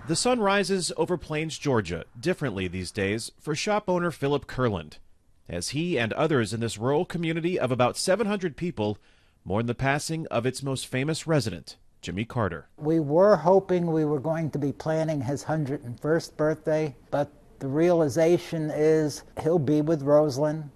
The sun rises over Plains, Georgia, differently these days for shop owner Philip Kurland, as he and others in this rural community of about 700 people mourn the passing of its most famous resident, Jimmy Carter. We were hoping we were going to be planning his 101st birthday, but the realization is he'll be with Rosalind.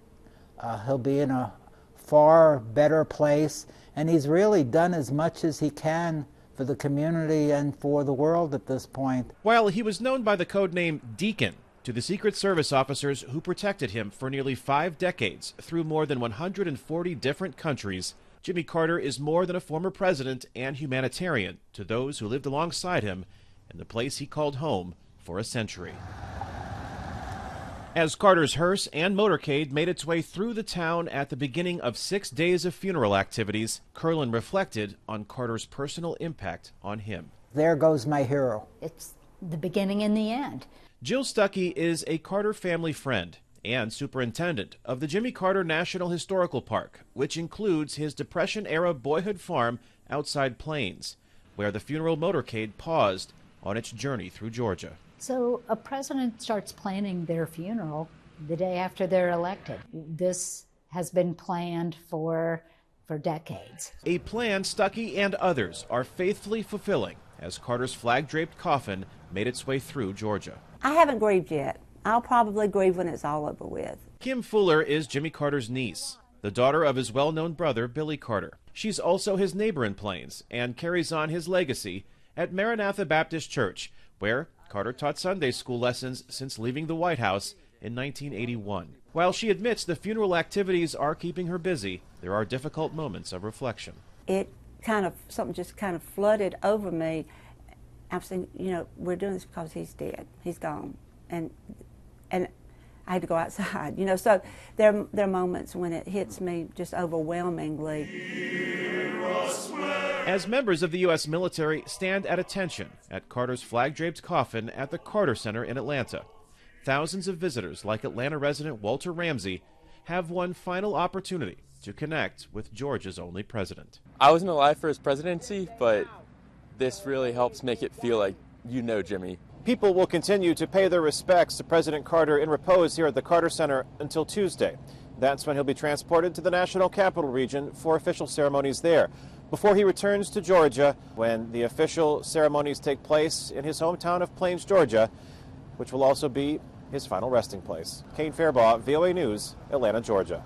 He'll be in a far better place, and he's really done as much as he can for the community and for the world at this point. While he was known by the code name Deacon to the Secret Service officers who protected him for nearly 5 decades through more than 140 different countries, Jimmy Carter is more than a former president and humanitarian to those who lived alongside him in the place he called home for a century. As Carter's hearse and motorcade made its way through the town at the beginning of 6 days of funeral activities, Kurland reflected on Carter's personal impact on him. There goes my hero. It's the beginning and the end. Jill Stuckey is a Carter family friend and superintendent of the Jimmy Carter National Historical Park, which includes his Depression-era boyhood farm outside Plains, where the funeral motorcade paused on its journey through Georgia. So a president starts planning their funeral the day after they're elected. This has been planned for decades. A plan Stuckey and others are faithfully fulfilling as Carter's flag-draped coffin made its way through Georgia. I haven't grieved yet. I'll probably grieve when it's all over with. Kim Fuller is Jimmy Carter's niece, the daughter of his well-known brother, Billy Carter. She's also his neighbor in Plains and carries on his legacy at Maranatha Baptist Church, where Carter taught Sunday school lessons since leaving the White House in 1981. While she admits the funeral activities are keeping her busy, there are difficult moments of reflection. Something just kind of flooded over me. I was thinking, we're doing this because he's dead. He's gone. And I had to go outside, so there are moments when it hits me just overwhelmingly. As members of the U.S. military stand at attention at Carter's flag-draped coffin at the Carter Center in Atlanta, thousands of visitors like Atlanta resident Walter Ramsey have one final opportunity to connect with Georgia's only president. I wasn't alive for his presidency, but this really helps make it feel like Jimmy. People will continue to pay their respects to President Carter in repose here at the Carter Center until Tuesday. That's when he'll be transported to the National Capital Region for official ceremonies there, before he returns to Georgia when the official ceremonies take place in his hometown of Plains, Georgia, which will also be his final resting place. Kane, Farabaugh, VOA News, Atlanta, Georgia.